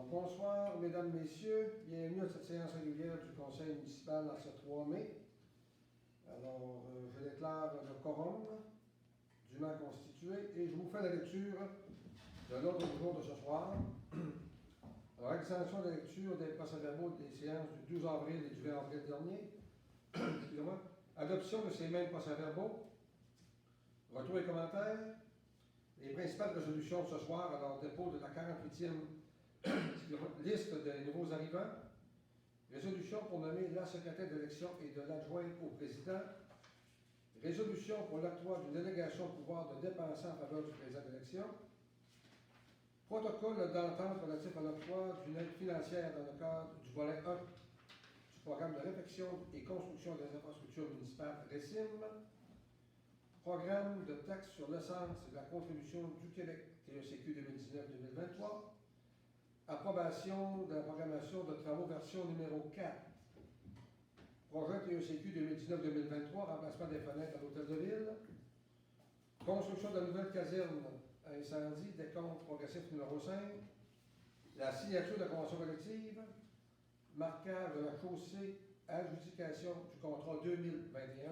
Donc, bonsoir, mesdames, messieurs. Bienvenue à cette séance régulière du Conseil municipal en ce 3 mai. Alors, je déclare le quorum dûment constitué et je vous fais la lecture de l'ordre du jour de ce soir. Alors, extension de lecture des procès-verbaux des séances du 12 avril et du 20 avril dernier. Excusez-moi. Adoption de ces mêmes procès-verbaux. Retour et commentaires. Les principales résolutions de ce soir, alors dépôt de la 48e liste des nouveaux arrivants. Résolution pour nommer la secrétaire d'élection et de l'adjointe au président. Résolution pour l'octroi d'une délégation de pouvoir de dépenser en faveur du président d'élection. Protocole d'entente relatif à l'octroi d'une aide financière dans le cadre du volet 1 du programme de réfection et construction des infrastructures municipales RECIM. Programme de taxe sur l'essence et de la contribution du Québec, TECQ 2019-2023. Approbation de la programmation de travaux version numéro 4. Projet TECQ 2019-2023, remplacement des fenêtres à l'Hôtel de Ville. Construction de la nouvelle caserne à incendie, décompte progressif numéro 5. La signature de la convention collective. Marquage de la chaussée, adjudication du contrat 2021.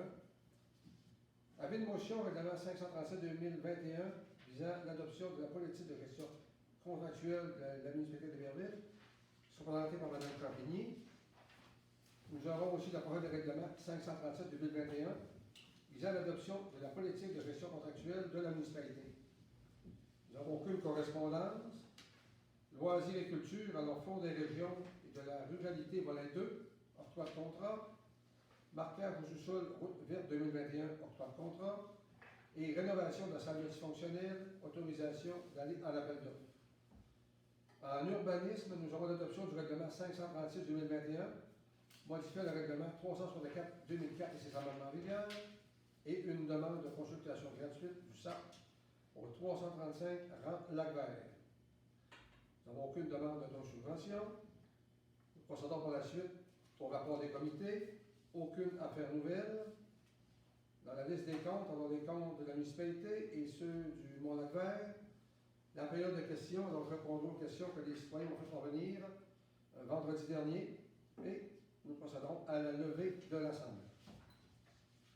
Avis de motion, règlement 537-2021, visant l'adoption de la politique de gestion contractuelle de la municipalité de Berville, présentée par Mme Champigny. Nous aurons aussi le projet de règlement 537-2021, visant l'adoption de la politique de gestion contractuelle de la municipalité. Nous n'avons aucune correspondance. Loisirs et culture, alors Fonds des régions et de la ruralité, volet 2, octroi de contrat. Marquage au sous-sol, route verte 2021, octroi de contrat. Et rénovation de la salle multifonctionnelle, autorisation d'aller à l'appel d'offres. En urbanisme, nous aurons l'adoption du règlement 536-2021, modifiant le règlement 364-2004 et ses amendements en vigueur, et une demande de consultation gratuite du SAP au 335 Rampe Lac-Vert. Nous n'avons aucune demande de non-subvention. Nous procédons pour la suite au rapport des comités. Aucune affaire nouvelle. Dans la liste des comptes, on a les comptes de la municipalité et ceux du Mont-Lac-Vert. La période de questions, donc répondons aux questions que les citoyens ont fait parvenir vendredi dernier. Et nous procédons à la levée de l'Assemblée.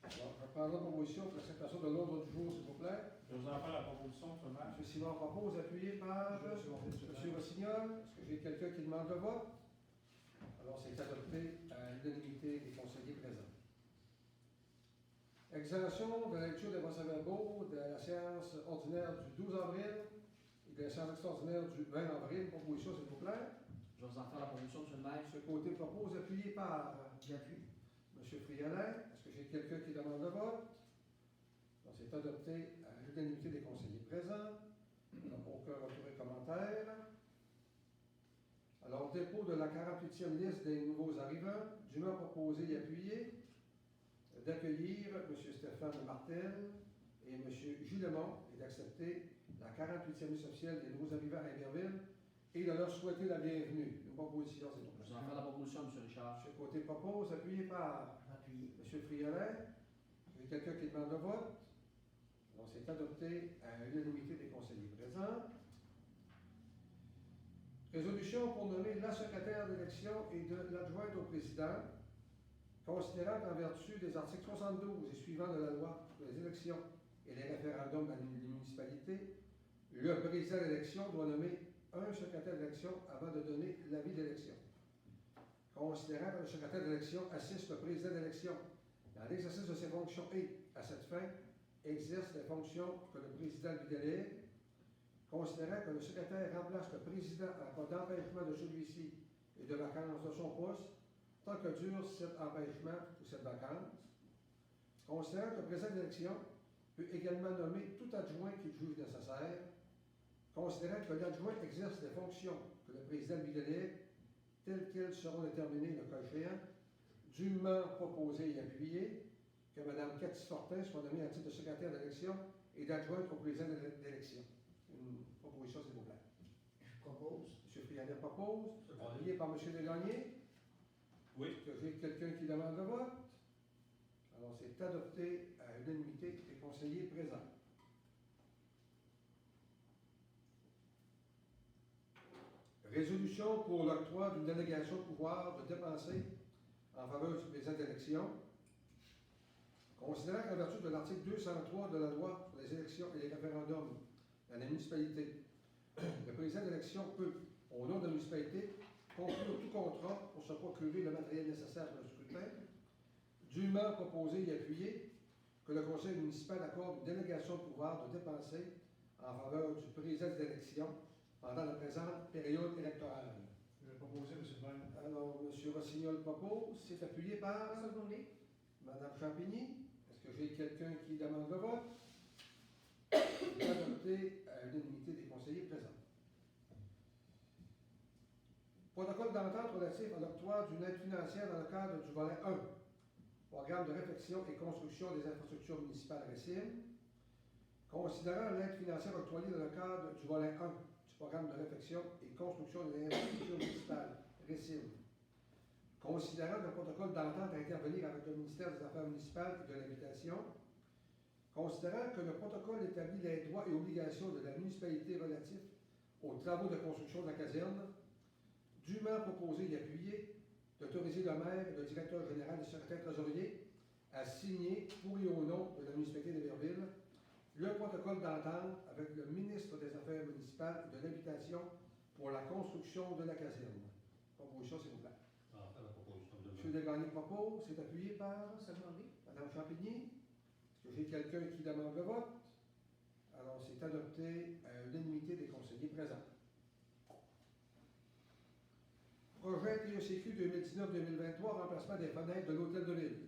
Alors, je prendrai la proposition pour l'acceptation de l'ordre du jour, s'il vous plaît. Je vous en fais la proposition, M. M. Simon propose, appuyé par M. Rossignol. Est-ce que j'ai quelqu'un qui demande le vote? Alors, c'est adopté à l'unanimité des conseillers présents. Exemption de la lecture des procès-verbaux de la séance ordinaire du 12 avril et de la séance extraordinaire du 20 avril. Proposition, s'il vous plaît. Je vais vous en faire la proposition, M. le maire. M. Côté propose, appuyé par J'appuie. M. Friolet. Est-ce que j'ai quelqu'un qui demande le vote? Donc, c'est adopté à l'unanimité des conseillers présents. Donc, aucun retour et commentaire. Alors, dépôt de la 48e liste des nouveaux arrivants, dûment proposé et appuyé, d'accueillir M. Stéphane Martel et M. Gillemont et d'accepter la 48e liste officielle des nouveaux arrivants à Iberville et de leur souhaiter la bienvenue. Une proposition, c'est tout. Je vais en faire la proposition, M. Richard. M. Côté propose, appuyé par Appuyé. M. Friolet. Il y a quelqu'un qui demande le vote. Donc, c'est adopté à l'unanimité des conseillers présents. Résolution pour nommer la secrétaire d'élection et de l'adjointe au président, considérant qu'en vertu des articles 72 et suivants de la loi sur les élections et les référendums dans les municipalités, le président d'élection doit nommer un secrétaire d'élection avant de donner l'avis d'élection. Considérant que le secrétaire d'élection assiste le président d'élection dans l'exercice de ses fonctions et, à cette fin, exerce les fonctions que le président lui délègue, considérant que le secrétaire remplace le président en cas d'empêchement de celui-ci et de vacance de son poste, tant que dure cet empêchement ou cette vacance, considérant que le président d'élection peut également nommer tout adjoint qu'il juge nécessaire, considérant que l'adjoint exerce les fonctions que le président lui délègue, telles qu'elles seront déterminées le cas échéant, dûment proposées et appuyées, que Mme Cathy Fortin soit nommée à titre de secrétaire d'élection et d'adjointe au président d'élection. Une proposition, s'il vous plaît. Je propose. M. Friolet propose. Appuyé par M. Desgagnés. Oui. Est-ce que j'ai quelqu'un qui demande le vote? Alors, c'est adopté à l'unanimité des conseillers présents. Résolution pour l'octroi d'une délégation de pouvoir de dépenser en faveur du président d'élection. Considérant qu'en vertu de l'article 203 de la loi sur les élections et les référendums dans la municipalité, le président d'élection peut, au nom de la municipalité, conclure tout contrat pour se procurer le matériel nécessaire pour le scrutin, dûment proposer et appuyer que le conseil municipal accorde une délégation de pouvoir de dépenser en faveur du président d'élection pendant la présente période électorale. Je vais proposer, M. le maire. Alors, M. Rossignol propose, c'est appuyé par Secondé. Mme Champigny. Est-ce que j'ai quelqu'un qui demande le vote? C'est adopté à l'unanimité des conseillers présents. Protocole d'entente relatif à l'octroi d'une aide financière dans le cadre du volet 1, programme de réflexion et construction des infrastructures municipales RECIM. Considérant l'aide financière octroyée dans le cadre du volet 1 du programme de réflexion et construction des infrastructures municipales RECIM, considérant que le protocole d'entente à intervenir avec le ministère des Affaires municipales et de l'Habitation, considérant que le protocole établit les droits et obligations de la municipalité relatifs aux travaux de construction de la caserne, dûment proposé et appuyé d'autoriser le maire, le directeur général et le secrétaire trésorier à signer pour et au nom de la municipalité d'Héberville le protocole d'entente avec le ministre des Affaires municipales et de l'Habitation pour la construction de la caserne. Proposition, s'il vous plaît. On va faire la proposition de M. Desgagnés propose, c'est appuyé par Secondé. Mme Champigny. Est-ce que j'ai quelqu'un qui demande le vote? Alors, c'est adopté à l'unanimité des conseillers présents. Projet TECQ 2019-2023, remplacement des fenêtres de l'Hôtel de Ville.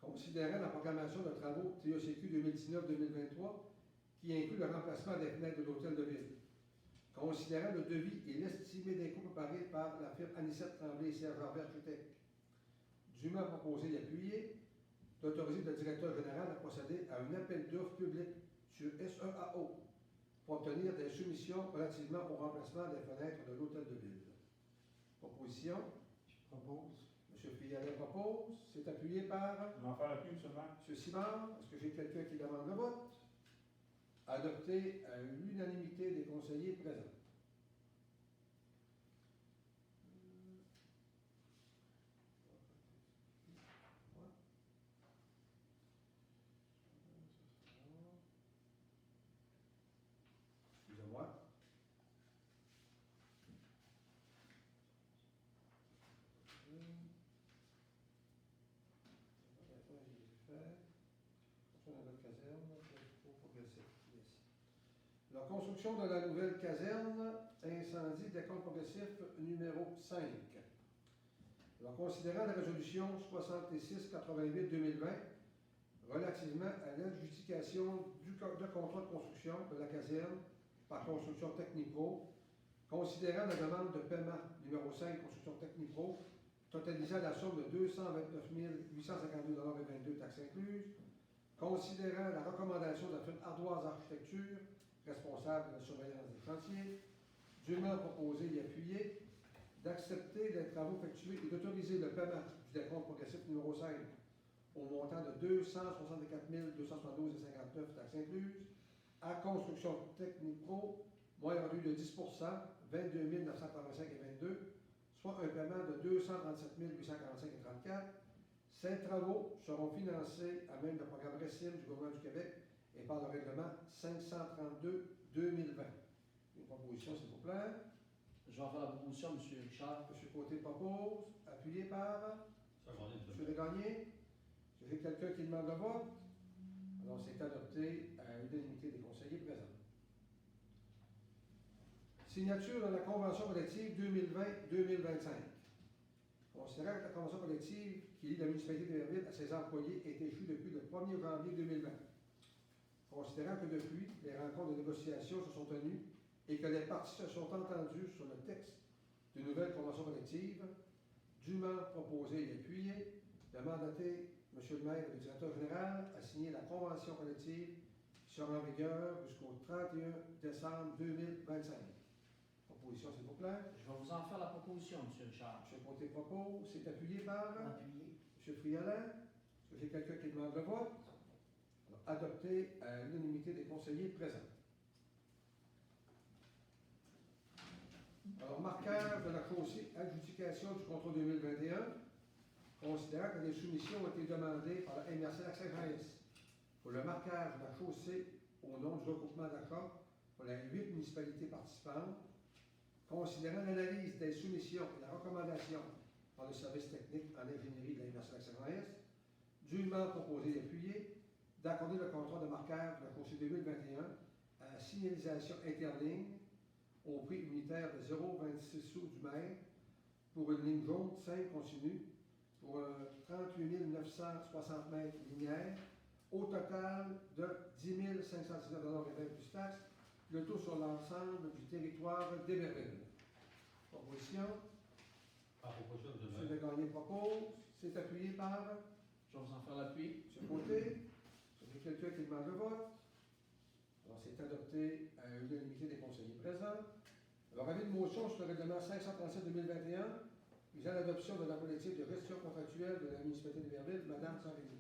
Considérant la programmation de travaux TECQ 2019-2023 qui inclut le remplacement des fenêtres de l'Hôtel de Ville. Considérant le devis et l'estimé des coûts préparés par la firme Anicette Tremblay et Serge Arbert Architecte, dûment proposé et appuyé d'autoriser le directeur général à procéder à un appel d'offres public sur SEAO pour obtenir des soumissions relativement au remplacement des fenêtres de l'Hôtel de Ville. Proposition. Je propose. M. Frialet propose. C'est appuyé par Je vais en faire appui, M. le maire. M. Simard. Est-ce que j'ai quelqu'un qui demande le vote? Adopté à l'unanimité des conseillers présents. Excusez-moi. La construction de la nouvelle caserne, incendie décompte progressif numéro 5. Alors, considérant la résolution 66-88-2020 relativement à l'adjudication de contrat de construction de la caserne par Construction Technipro, considérant la demande de paiement numéro 5 Construction Technipro, totalisant la somme de 229 852,22 taxes incluses, considérant la recommandation de la firme Ardoise Architecture, responsable de la surveillance des chantiers, dûment proposé et appuyé, d'accepter les travaux effectués et d'autoriser le paiement du décompte progressif numéro 5 au montant de 264 272,59 taxes incluses à Construction Technipro, moyen rendu de 10 22 985,22, soit un paiement de 237 845,34. Ces travaux seront financés à même le programme RECIM du gouvernement du Québec et par le règlement 532-2020. Une proposition, s'il vous plaît. Je vais en faire la proposition, M. Richard. M. Côté propose, appuyé par Secondé, M. M. Desgagnés. Est-ce que j'ai quelqu'un qui demande le vote? Alors, c'est adopté à l'unanimité des conseillers présents. Signature de la Convention collective 2020-2025. Considérant que la Convention collective qui lie la municipalité d'Héberville à ses employés est échue depuis le 1er janvier 2020. Considérant que depuis, les rencontres de négociation se sont tenues et que les parties se sont entendues sur le texte d'une nouvelle convention collective, dûment proposé et appuyé, de mandater M. le maire et le directeur général à signer la convention collective qui sera en vigueur jusqu'au 31 décembre 2025. Proposition, s'il vous plaît. Je vais vous en faire la proposition, M. Richard. M. Côté propose, c'est appuyé par Appuyé. M. Frialet. Est-ce que j'ai quelqu'un qui demande le vote? Alors, adopté à l'unanimité des conseillers présents. Alors, marquage de la chaussée, adjudication du contrôle 2021, considérant que des soumissions ont été demandées par la MRC Lac-Saint-Jean-S pour le marquage de la chaussée au nom du regroupement d'achat pour les 8 municipalités participantes, considérant l'analyse des soumissions et la recommandation par le service technique en ingénierie de la MRC Lac-Saint-Jean-S, dûment proposé et appuyé, d'accorder le contrat de marquage de la chaussée 2021 à la signalisation interligne au prix unitaire de 0,26 sous du mètre pour une ligne jaune simple continue pour 38 960 mètres linéaires, au total de 10 519,20 plus taxes, le tout sur l'ensemble du territoire d'Héberville. Proposition. Par proposition, M. M. le maire. Gagné propose. C'est appuyé par Je vais vous en faire l'appui. M. Côté. Est-ce quelqu'un qui demande le vote? Alors, c'est adopté à l'unanimité des conseillers présents. Alors, avis de motion sur le règlement 537-2021 visant l'adoption de la politique de gestion contractuelle de la municipalité d'Héberville. Madame Sanrémy.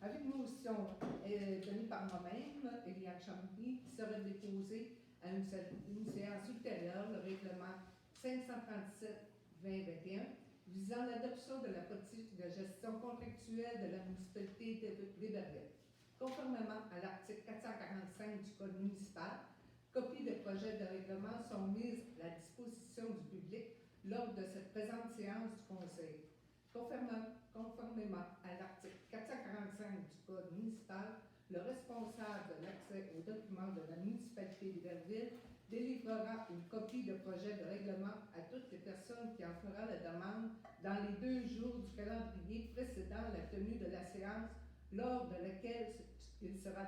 Avec une motion donnée par moi-même, Eliane Chambly, qui sera déposée à une séance ultérieure, le règlement 537-2021, visant l'adoption de la politique de gestion contractuelle de la municipalité d'Héberville. Conformément à l'article 445 du Code municipal, copies de projets de règlement sont mises à la disposition du public lors de cette présente séance du Conseil. Conformément à l'article 445 du Code municipal, le responsable de l'accès aux documents de la municipalité d'Héberville délivrera une copie de projet de règlement à toutes les personnes qui en fera la demande dans les 2 jours du calendrier précédant la tenue de la séance lors de laquelle il sera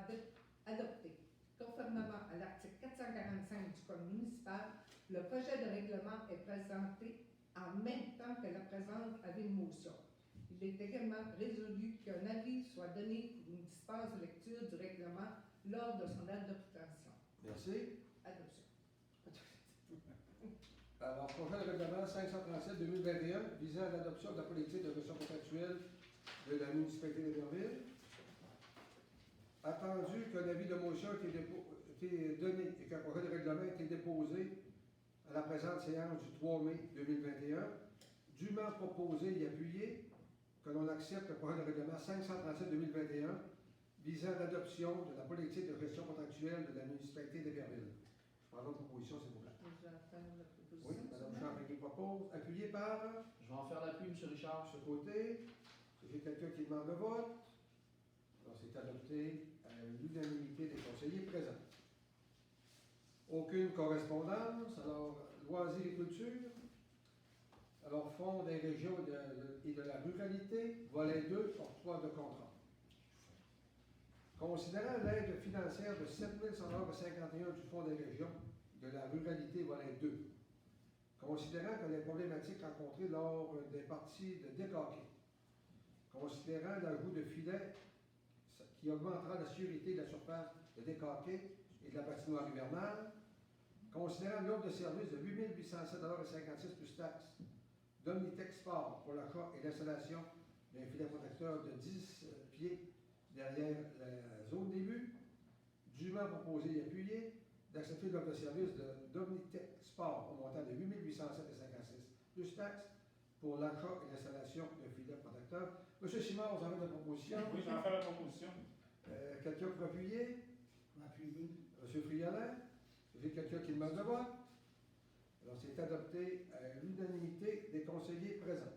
adopté. Conformément à l'article 445 du Code municipal, le projet de règlement est présenté en même temps que la présente avis de motion. Il est également résolu qu'un avis soit donné pour une dispense de lecture du règlement lors de son adoption. Merci. Adoption. Alors, projet de règlement 537-2021 visant à l'adoption de la politique de gestion contractuelle de la municipalité d'Héberville. Attendu qu'un avis de motion ait été donné et qu'un projet de règlement ait été déposé à la présente séance du 3 mai 2021, dûment proposé et appuyé, que l'on accepte le projet de règlement 537-2021 visant l'adoption de la politique de gestion contractuelle de la municipalité d'Héberville. Je prends votre proposition, s'il vous plaît. Je vais faire la proposition. Oui, Mme Chambré propose, appuyé par Je vais en faire l'appui, M. Richard. ce côté. J'ai quelqu'un qui demande le vote. Alors, c'est adopté à l'unanimité des conseillers présents. Aucune correspondance. Alors, loisirs et culture. Alors, Fonds des régions et de la ruralité, volet 2, octroi de contrat. Considérant l'aide financière de 7 151 du Fonds des régions de la ruralité, volet 2. Considérant que les problématiques rencontrées lors des parties de décaquer. Considérant l'ajout de filets qui augmentera la sécurité de la surface de décaquer et de la patinoire hivernale. Considérant l'offre de service de 8 807,56 plus taxes d'Omnitech Sport pour l'achat et l'installation d'un filet protecteur de 10 pieds derrière la zone début, dûment proposé et appuyé, d'accepter l'offre de service d'Omnitech Sport au montant de 8 807,56 plus taxes pour l'achat et l'installation d'un filet protecteur. M. Simard, vous avez une proposition? Oui, je vais en faire la proposition. Quelqu'un pour appuyer? Appuyé. M. Friolin? J'ai quelqu'un qui demande le vote? Alors, c'est adopté à l'unanimité des conseillers présents.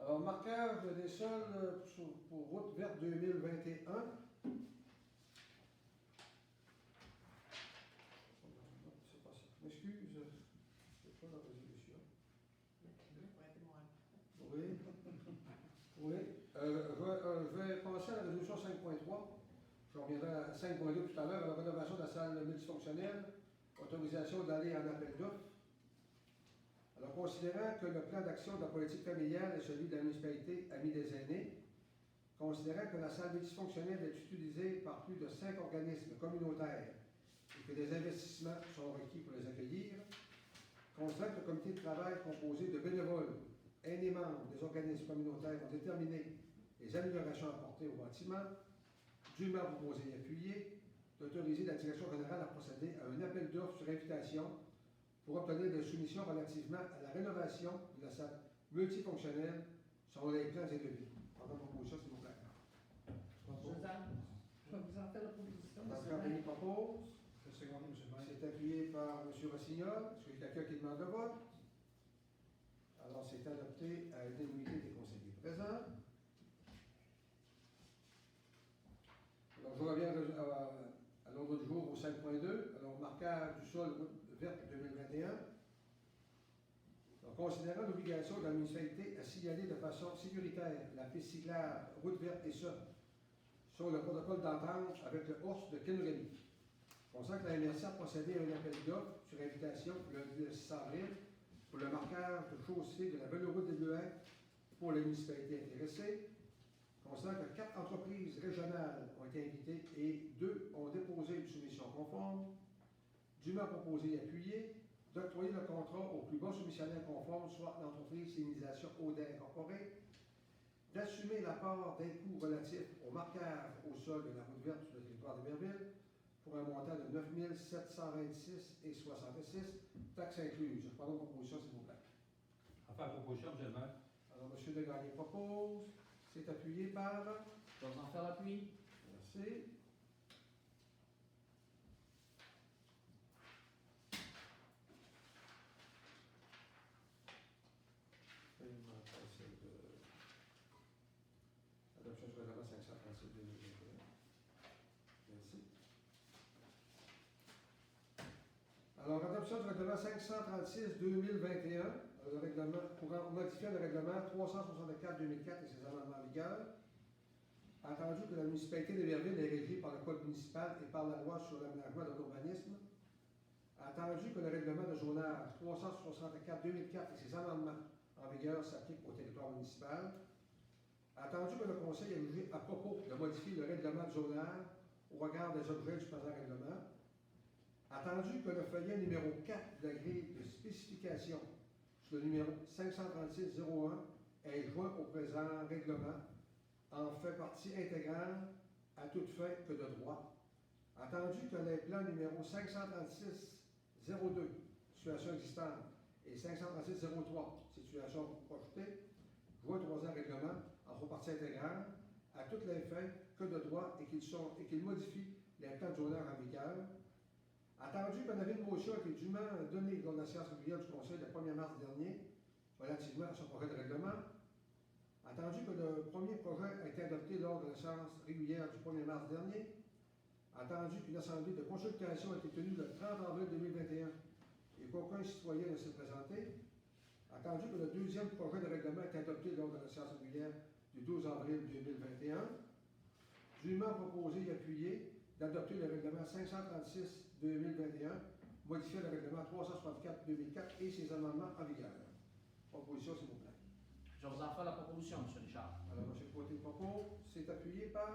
Alors, marquage des sols pour route verte 2021. M'excuse, c'est pas la résolution. Oui. Oui. Je vais passer à la résolution 5.3. Je reviendrai à 5.2 tout à l'heure, à la rénovation de la salle multifonctionnelle, autorisation d'aller en appel d'offres. Alors, considérant que le plan d'action de la politique familiale est celui de la municipalité Amis des aînés, considérant que la salle multifonctionnelle est utilisée par plus de 5 organismes communautaires et que des investissements sont requis pour les accueillir, considérant que le comité de travail composé de bénévoles et des membres des organismes communautaires ont déterminé les améliorations apportées au bâtiment, dûment proposé et appuyé, d'autoriser la direction générale à procéder à un appel d'offres sur invitation pour obtenir des soumissions relativement à la rénovation de la salle multifonctionnelle selon les plans et devis. Pendant la proposition, s'il vous plaît. Je vais vous en faire la proposition, Dans monsieur ce le cas, maire. Denis propose. Je vais seconder, M. le maire. C'est appuyé par M. Rossignol. Est-ce qu'il y a quelqu'un qui demande le vote? Alors, c'est adopté à l'unanimité des conseillers présents. Alors, je reviens à l'ordre du jour au 5.2. Alors, marquage du sol route verte 2021. Alors, considérant l'obligation de la municipalité à signaler de façon sécuritaire la piste cyclable route verte et ça, sur le protocole d'entente avec le HORS de Kenurami. On sent que la MRC a procédé à un appel d'offres sur invitation le 6 avril pour le marquage de chaussée de la véloroute des Bleuets pour les municipalités intéressées. On sent que 4 entreprises régionales ont été invitées et 2 ont déposé une soumission conforme, dûment proposée et appuyée, d'octroyer le contrat au plus bas soumissionnaire conforme, soit l'entreprise Signalisation Audet Incorporée, d'assumer la part des coûts relatifs au marquage au sol de la route verte sur le territoire de Berville pour un montant de 9 726,66 taxes incluses. Je prends la proposition, s'il vous plaît. À faire proposition, M. le maire. Alors, M. Degagné propose. C'est appuyé par. Je vais vous en faire l'appui. Merci. Adoption du règlement 536 2021. Merci. Alors, adoption du règlement 536-2021, le règlement pour modifier le règlement 364-2004 et ses amendements en vigueur. Entendu que la municipalité d'Héberville est régie par le code municipal et par la loi sur l'aménagement de l'urbanisme. Entendu que le règlement de zonage 364-2004 et ses amendements en vigueur s'appliquent au territoire municipal. Attendu que le Conseil a jugé à propos de modifier le règlement de zonage au regard des objets du présent règlement. Attendu que le feuillet numéro 4 de la grille de spécification sur le numéro 536-01 est joint au présent règlement, en fait partie intégrale à toute fin que de droit. Attendu que les plans numéro 536-02, situation existante, et 536-03, situation projetée, joint au présent règlement, en font partie intégrale à toutes les fins que de droit et qu'ils modifient les plans de zonage en vigueur. Attendu qu'un avis de motion a été dûment donné lors de la séance régulière du Conseil le 1er mars dernier relativement à ce projet de règlement. Attendu que le premier projet a été adopté lors de la séance régulière du 1er mars dernier. Attendu qu'une assemblée de consultation a été tenue le 30 avril 2021 et qu'aucun citoyen ne s'est présenté. Attendu que le deuxième projet de règlement a été adopté lors de la séance régulière du 12 avril 2021. Dûment proposé et appuyé d'adopter le règlement 536-2021, modifier le règlement 364-2004 et ses amendements en vigueur. Proposition, s'il vous plaît. Je vais vous en faire la proposition, M. Richard. Alors, M. Poitier propose. C'est appuyé par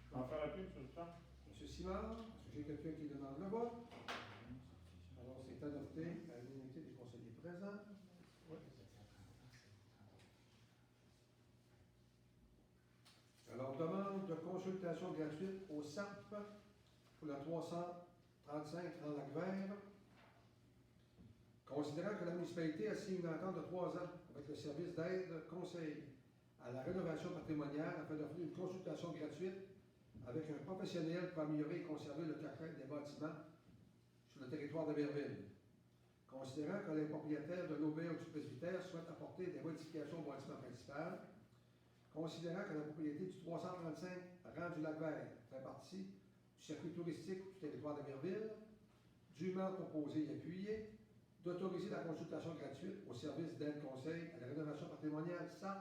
Je vais en faire l'appui, M. Richard. M. Simard. Est-ce que j'ai quelqu'un qui demande le vote? Alors, c'est adopté à l'unanimité des conseillers présents. Alors, demande de consultation gratuite au SAP pour la 335 en Lac-Vert. Considérant que la municipalité a signé une entente de 3 ans avec le service d'aide conseil à la rénovation patrimoniale afin d'offrir une consultation gratuite avec un professionnel pour améliorer et conserver le cachet des bâtiments sur le territoire de Berville. Considérant que les propriétaires de l'auberge du presbytère souhaitent apporter des modifications au bâtiment principal, considérant que la propriété du 335 rang du Lac-Vert fait partie du circuit touristique du territoire de Berville, dûment proposé et appuyé, d'autoriser la consultation gratuite au service d'aide conseil à la rénovation patrimoniale SAP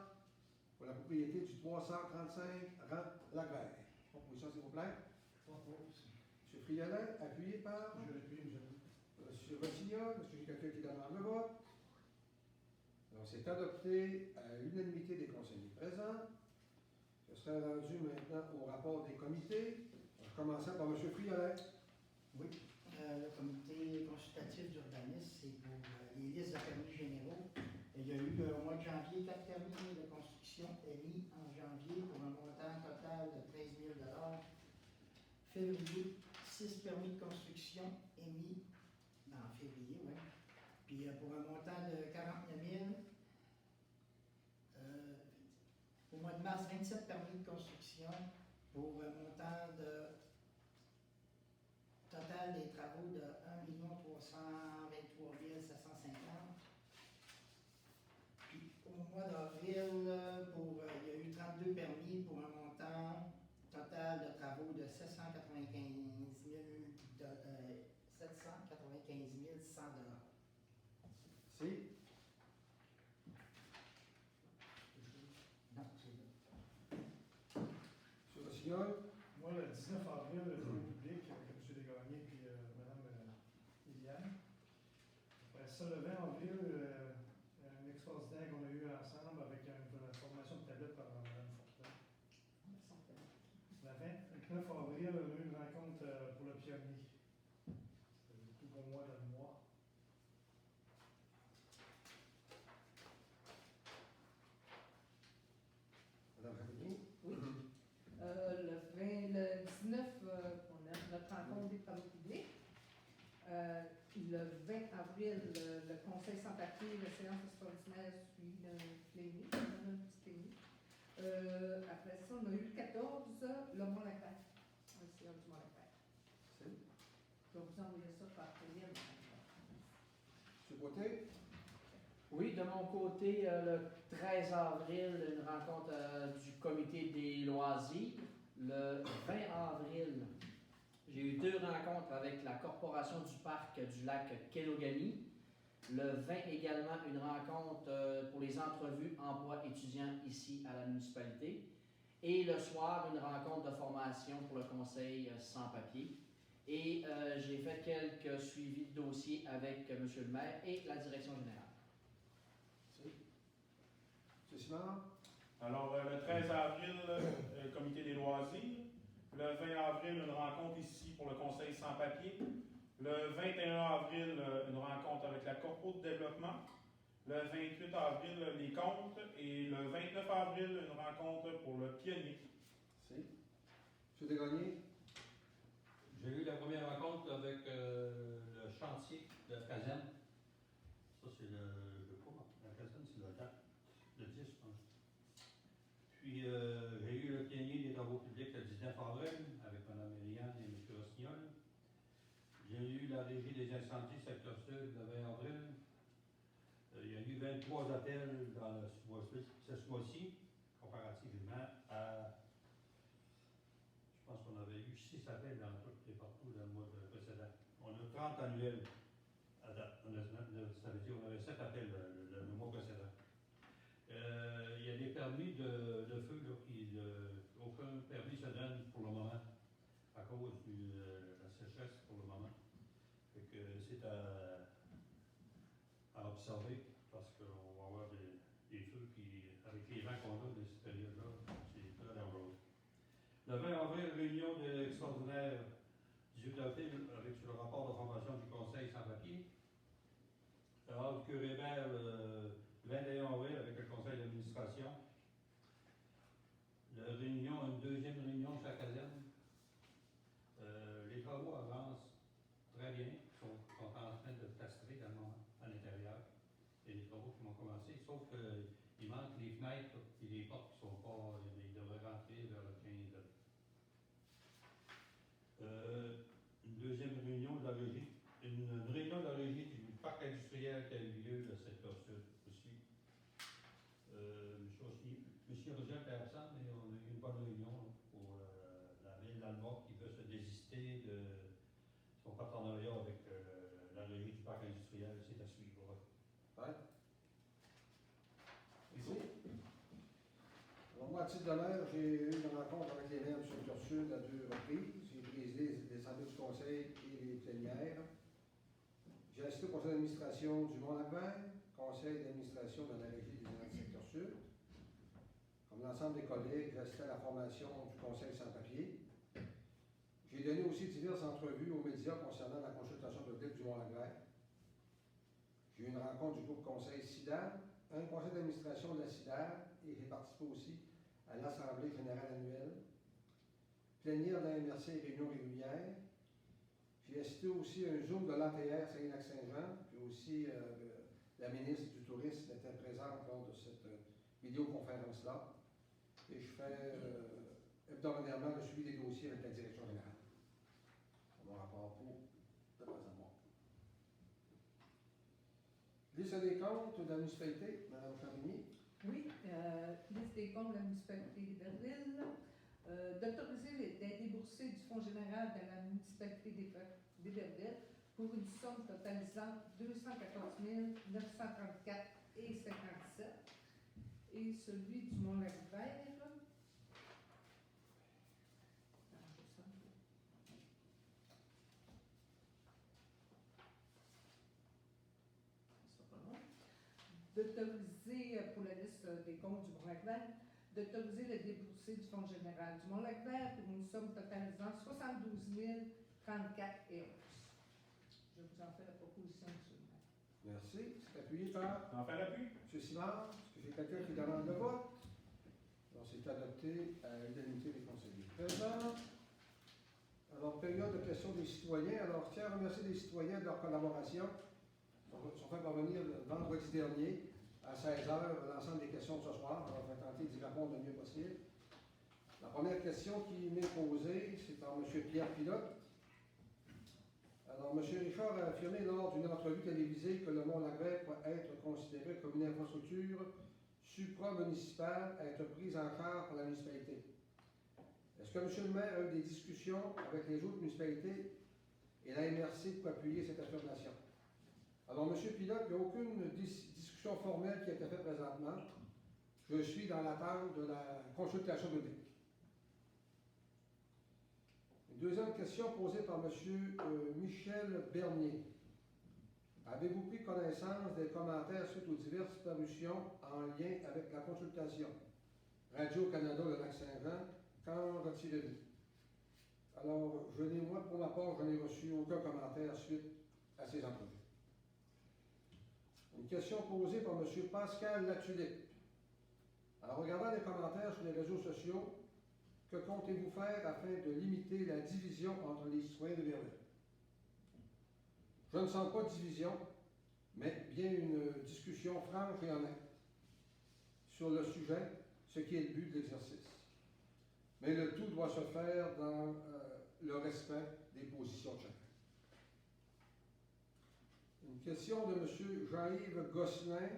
pour la propriété du 335 rang Lac-Vert. Proposition, s'il vous plaît. M. Friolet, appuyé par Je l'appuie, M. le maire. M. Rossignol. Est-ce que j'ai quelqu'un qui demande le vote? C'est adopté à l'unanimité des conseillers présents. Je serai rendu maintenant au rapport des comités. On va commencer par M. Friolet. Oui, le comité consultatif d'urbanisme, c'est pour les listes de permis généraux. Il y a eu au mois de janvier 4 permis de construction émis en janvier pour un montant total de 13 000 $. Février, 6 permis de construction émis en février, oui. Puis pour un montant de 49 000 $. Au mois de mars, 27 permis de construction pour un montant de total des travaux de 1 323 750. Puis au mois d'avril, il y a eu 32 permis pour un montant total de travaux de 795 100 $. Si. Non, c'est là. M. Rossignol. Moi, le 19 avril, le bureau public avec M. Desgagnés et Mme Liliane. Après ça, le 20 avril, un extraordinaire qu'on a eu ensemble avec une formation de tablette par Mme Fortin. Le 29 avril, on a eu une rencontre pour le pionnier. C'était tout pour moi dans le mois. Mme Ramini. Oui. Le 19, on a notre rencontre des travaux publics. Le 20 avril, le conseil sans papier, la séance extraordinaire suit d'un plénier, un petit plénier. Après ça, on a eu le 14, le Mont-Lacroix. La séance du Mont-Lacroix. Si. Je vais vous envoyer ça par courriel. M. Côté. Oui, de mon côté, le 13 avril, une rencontre du comité des loisirs. Le 20 avril, j'ai eu 2 rencontres avec la Corporation du Parc du lac Kenogami. Le 20 également, une rencontre pour les entrevues emploi étudiants ici à la municipalité. Et le soir, une rencontre de formation pour le conseil sans papier. Et j'ai fait quelques suivis de dossiers avec M. le maire et la direction générale. Si. M. Simard. Alors, le 13 avril, le comité des loisirs. Le 20 avril, une rencontre ici pour le conseil sans papier. Le 21 avril, une rencontre avec la Corpo de développement. Le 28 avril, les comptes. Et le 29 avril, une rencontre pour le pionnier. Si. M. Desgagnés. J'ai eu la première rencontre avec le chantier de la caserne. Ça, c'est la caserne, c'est le 10, je pense. Puis, j'ai eu le pionnier des travaux publics le 19 avril avec Mme Eliane et M. Rossignol. J'ai eu la régie des incendies secteur sud le 20 avril. Il y a eu 23 appels dans ce mois-ci, comparativement à. Je pense qu'on avait eu 6 appels dans toutes les partout dans le mois précédent. On a 30 annuels à date. Ça veut dire qu'on avait 7 appels le mois précédent. Il y a des permis de feu, là, aucun permis se donne pour le moment à cause de la sécheresse pour le moment. Fait que c'est à observer parce qu'on va avoir des feux qui, avec les vents qu'on a de cette période-là, c'est très dangereux. Le 20 avril, réunion extraordinaire 18 avril avec sur le rapport de formation du conseil sans papier. Alors, Curébert, le 21 avril avec le conseil d'administration. Une deuxième réunion de la caserne. Les travaux avancent très bien, sont en train de plastrer dans le moment, à l'intérieur. Il y a des travaux qui vont commencer, sauf qu'il manque les fenêtres et les portes qui ne sont pas. Ils devraient rentrer vers le 15. Une deuxième réunion de la régie. Une réunion de la régie du parc industriel qui a eu lieu le secteur sud aussi. M. Roger était absent, mais on a eu une bonne réunion pour la ville d'Alma qui veut se désister de son partenariat avec la régie du parc industriel. C'est à suivre. Ouais. Ici. Alors, moi, à titre de maire, j'ai eu une rencontre avec les maires du secteur sud à 2 reprises. J'ai présidé les assemblées du conseil et les plénières. J'ai assisté au conseil d'administration du Mont-Lacroix, conseil d'administration dans la régie des Alliances du secteur sud. Comme l'ensemble des collègues, j'assistais à la formation du conseil sans papier. J'ai donné aussi diverses entrevues aux médias concernant la consultation publique du Mont-Lagrève. J'ai eu une rencontre du groupe conseil SIDAR, un conseil d'administration de la SIDAR, et j'ai participé aussi à l'Assemblée générale annuelle. Plénière de la MRC et réunions régulières. J'ai assisté aussi à un Zoom de l'ATR Saint-Lac-Saint-Jean, puis aussi la ministre du Tourisme était présente lors de cette vidéoconférence-là. Et je fais hebdomadairement le suivi des dossiers avec la direction générale. C'est mon rapport pour de présentement. Liste des comptes de la municipalité, Mme Champigny. Oui, liste des comptes de la municipalité d'Iberville. D'autoriser les déboursés du Fonds général de la municipalité d'Iberville pour une somme totalisant 214 934,57 et celui du Mont-Lagrève. D'autoriser pour la liste des comptes du Mont-Lagrève, d'autoriser le déboursé du Fonds général du Mont-Lagrève pour une somme totalisant 72 034 €. Je vous en fais la proposition, M. le maire. Merci. C'est appuyé par En fait l'appui. M. Simard. Est-ce que j'ai quelqu'un qui demande le vote? Alors, c'est adopté à l'unanimité des conseillers présents. Alors, période de questions des citoyens. Alors, je tiens à remercier les citoyens de leur collaboration. Ils sont fait parvenir le vendredi dernier à 16h l'ensemble des questions de ce soir. Alors, je vais tenter d'y répondre le mieux possible. La première question qui m'est posée, c'est par M. Pierre Pilote. Alors, M. Richard a affirmé lors d'une entrevue télévisée que le Mont-Lagrève pourrait être considéré comme une infrastructure supra-municipale à être prise en charge par la municipalité. Est-ce que M. le maire a eu des discussions avec les autres municipalités et la MRC pour appuyer cette affirmation? Alors, M. Pilote, il n'y a aucune discussion formelle qui a été faite présentement. Je suis dans l'attente de la consultation publique. Une deuxième question posée par M. Michel Bernier. Avez-vous pris connaissance des commentaires suite aux diverses parutions en lien avec la consultation? Radio-Canada, le Lac-Saint-Jean, qu'en retirez-vous? Alors, moi, pour ma part, je n'ai reçu aucun commentaire suite à ces entrevues. Une question posée par M. Pascal Latulippe. En regardant les commentaires sur les réseaux sociaux, que comptez-vous faire afin de limiter la division entre les citoyens de Verlet? Je ne sens pas de division, mais bien une discussion franche et honnête sur le sujet, ce qui est le but de l'exercice. Mais le tout doit se faire dans le respect des positions de chacun. Une question de M. Jean-Yves Gosselin.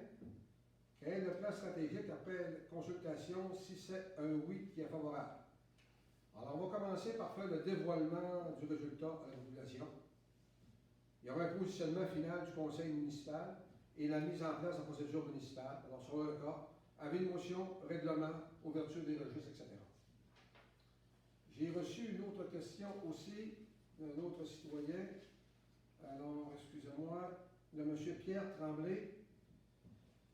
Quel est le plan stratégique après consultation si c'est un oui qui est favorable? Alors, on va commencer par faire le dévoilement du résultat à la population. Il y aura un positionnement final du conseil municipal et la mise en place de la procédure municipale. Alors, sur le cas, avec une motion, règlement, ouverture des registres, etc. J'ai reçu une autre question aussi d'un autre citoyen. Alors, excusez-moi, de M. Pierre Tremblay.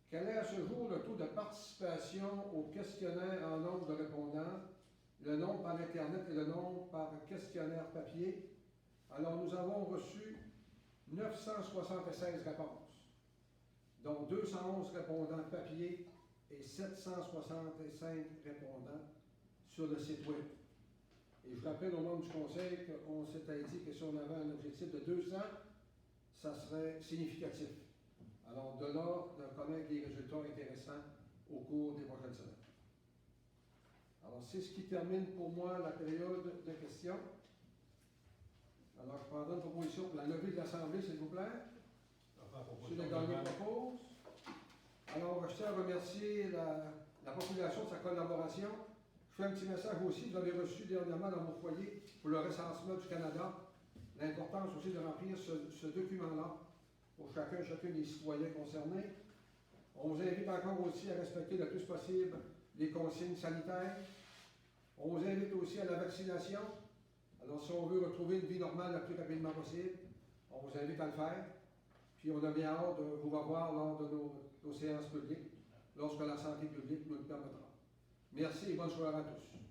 Quel est à ce jour le taux de participation au questionnaire en nombre de répondants, le nombre par Internet et le nombre par questionnaire papier? Alors, nous avons reçu 976 réponses, dont 211 répondants papier et 765 répondants sur le site web. Et je rappelle au membre du conseil qu'on s'était dit que si on avait un objectif de 200, ça serait significatif. Alors, de là, de connaître des résultats intéressants au cours des prochaines semaines. Alors, c'est ce qui termine pour moi la période de questions. Alors, je prendrai une proposition pour la levée de l'Assemblée, s'il vous plaît. Monsieur le Gagné propose. Alors, je tiens à remercier la population de sa collaboration. Je fais un petit message aussi. Vous avez reçu dernièrement dans vos foyers pour le recensement du Canada l'importance aussi de remplir ce document-là pour chacun des citoyens concernés. On vous invite encore aussi à respecter le plus possible les consignes sanitaires. On vous invite aussi à la vaccination. Alors, si on veut retrouver une vie normale le plus rapidement possible, on vous invite à le faire. Puis on a bien hâte de vous revoir lors de nos séances publiques, lorsque la santé publique nous le permettra. Merci et bonne soirée à tous.